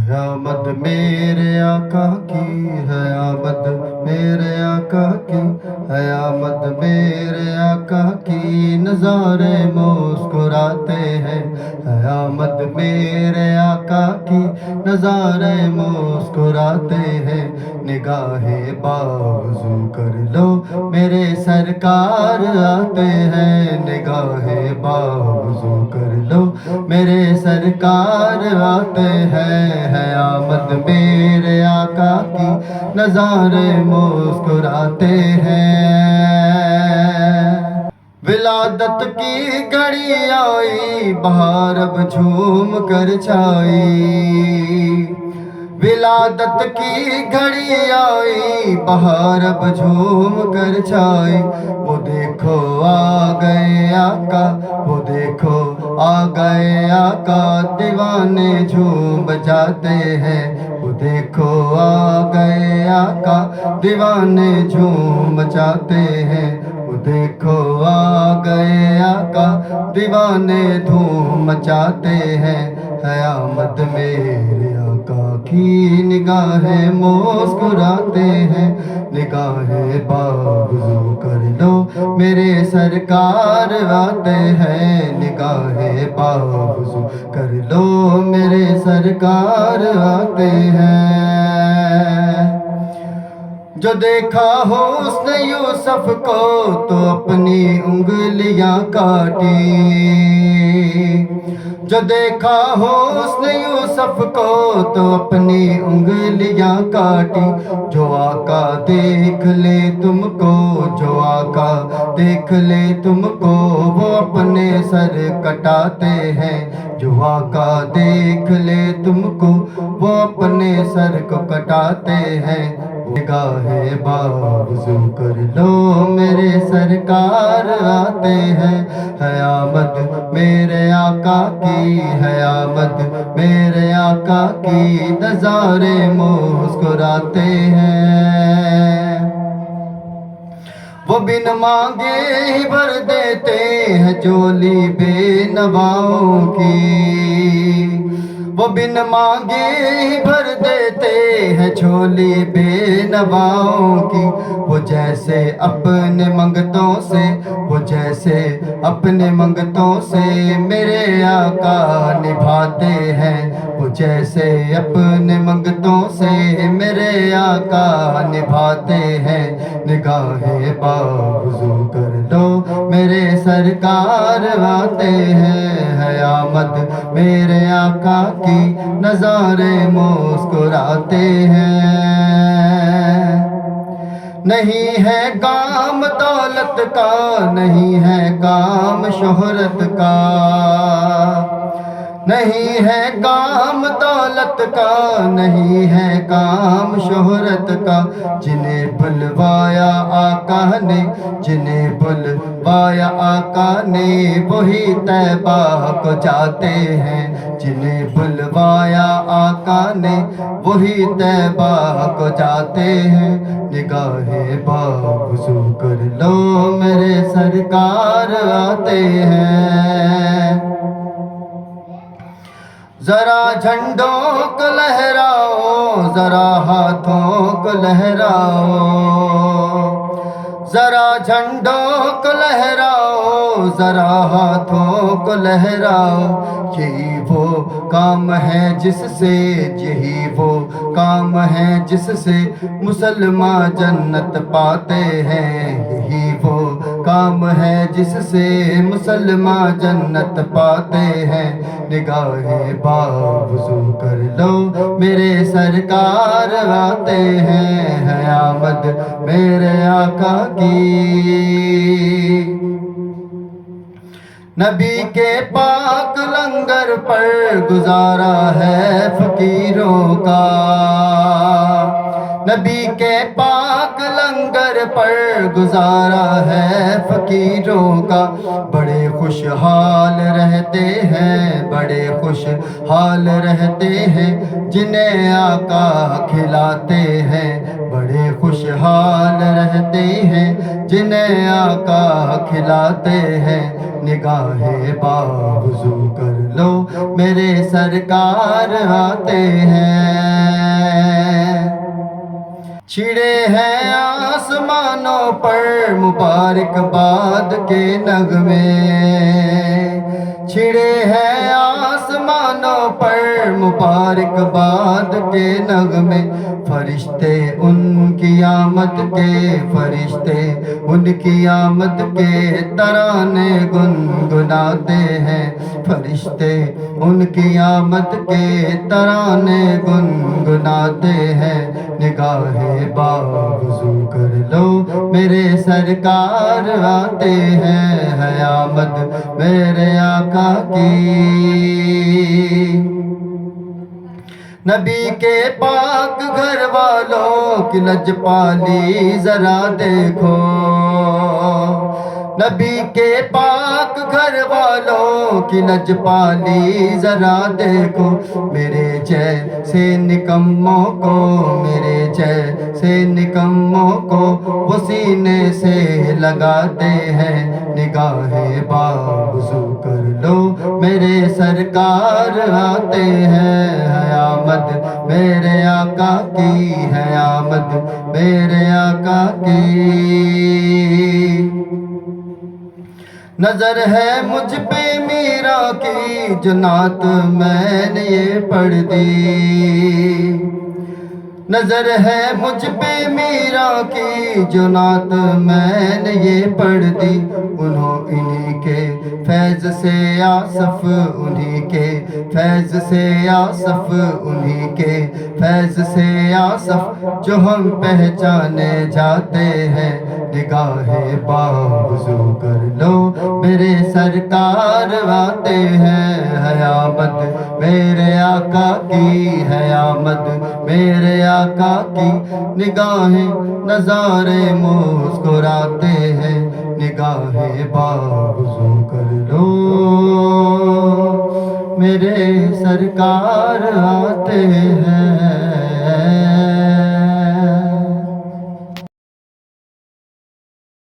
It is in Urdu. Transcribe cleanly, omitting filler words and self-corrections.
ہے آمد میرے آقا کی، ہے آمد میرے آقا کی، ہے آمد میرے آقا کی، نظارے مسکراتے ہیں، ہے آمد میرے آقا کی، نظارے مسکراتے ہیں، نگاہیں بازو کر لو میرے سرکار آتے ہیں، نگاہیں بازو کر لو میرے سرکار آتے ہیں، ہے آمد میرے آقا کی، نظارے مسکراتے ہیں۔ ولادت کی گھڑی آئی، بہار اب جھوم کر چھائی، ولادت کی گھڑی آئی، بہار اب جھوم کر چھائی، وہ دیکھو آ گئے آقا، وہ دیکھو آ گئے آقا، دیوانے جھوم جاتے ہیں، وہ دیکھو آ گئے آقا، دیوانے جھوم جاتے ہیں، وہ دیکھو آ گئے آقا، دیوانے دھوم مچاتے ہیں، ہے آمد میرے آقا کی، نگاہیں مسکراتے ہیں، نگاہیں بازو کر لو میرے سرکار آتے ہیں، نگاہیں بازو کر لو میرے سرکار آتے ہیں۔ جو دیکھا حسن یوسف کو تو اپنی انگلیاں کاٹی، جو دیکھا حسن یوسف کو تو اپنی انگلیاں کاٹی، جو آقا دیکھ لے تم کو، جو آقا دیکھ لے تم کو، وہ اپنے سر کٹاتے ہیں، جو آقا دیکھ لے تم کو، وہ اپنے سر کو کٹاتے ہیں، نگاہیں بازو کر لو میرے سرکار آتے ہیں، ہے آمد میرے آقا کی، ہے آمد میرے آقا کی، نظارے مسکراتے ہیں، وہ بن مانگے ہی بھر دیتے ہیں جولی بے نواؤں کی، وہ بن مانگے ہی بھر دیتے ہیں جھولی بے نواؤں کی، وہ جیسے اپنے منگتوں سے، وہ جیسے اپنے منگتوں سے میرے آقا نبھاتے ہیں، وہ جیسے اپنے منگتوں سے میرے آقا نبھاتے ہیں، نگاہیں بازو کر لو میرے سرکار آتے ہیں، ہے آمد میرے آقا کی، نظارے مسکراتے ہیں۔ نہیں ہے کام دولت کا، نہیں ہے کام شہرت کا، نہیں ہے کام دولت کا، نہیں ہے کام شہرت کا، جنہیں بلوایا آقا نے، جنہیں بلوایا آقا نے، وہی طیبہ کو جاتے ہیں، جنہیں بلوایا آقا نے، وہی طیبہ کو جاتے ہیں، نگاہیں بازو کر لو میرے سرکار آتے ہیں، ذرا جھنڈوں کو لہراؤ، ذرا ہاتھوں کو لہراؤ، ذرا جھنڈوں کو لہراؤ، ذرا ہاتھوں کو لہراؤ، یہی وہ کام ہے جس سے، یہی وہ کام ہے جس سے مسلمان جنت پاتے ہیں، یہی وہ کام ہے جس سے مسلمان جنت پاتے ہیں، نگاہیں بازو کر لو میرے سرکار آتے ہیں، ہے آمد میرے آقا کی، نبی کے پاک لنگر پر گزارا ہے فقیروں کا، نبی کے پاک لنگر پر گزارا ہے فقیروں کا، بڑے خوشحال رہتے ہیں، بڑے خوشحال رہتے ہیں، جنہیں آقا کھلاتے ہیں، بڑے خوشحال رہتے ہیں، جنہیں آقا کھلاتے ہیں، نگاہ باوضو کر لو میرے سرکار آتے ہیں چھڑے ہیں آسمانوں پر مبارک باد کے نغمے چھڑے ہیں آسمانوں پر مبارک باد کے نغمے فرشتے ان کی آمد کے فرشتے ان کی آمد کے ترانے گنگناتے ہیں فرشتے ان کی آمد کے ترانے گنگناتے ہیں نگاہ باوضو کر لو میرے سرکار آتے ہیں ہے آمد میرے آقا کی نبی کے پاک گھر والوں کی لجپالی ذرا دیکھو نبی کے پاک گھر والوں کی لجپالی ذرا دیکھو میرے جیسے نکموں کو میرے جیسے نکموں کو وہ سینے سے لگاتے ہیں نگاہ باوضو کر لو میرے سرکار آتے ہیں ہے آمد میرے آقا کی ہے آمد میرے آقا کی نظر ہے مجھ پہ میرا کی جو نعت میں نے یہ پڑھ دی نظر ہے مجھ پہ میرا کی جو نعت میں نے یہ پڑھ دی انہی کے فیض سے آصف انہی کے فیض سے آصف انہی کے فیض سے آصف جو ہم پہچانے جاتے ہیں نگاہ باوضو کر لو میرے سرکار آتے ہیں ہے آمد میرے آقا کی ہے آمد میرے آقا کی نگاہیں نظارے مسکراتے ہیں نگاہ باوضو کر لو میرے سرکار آتے ہیں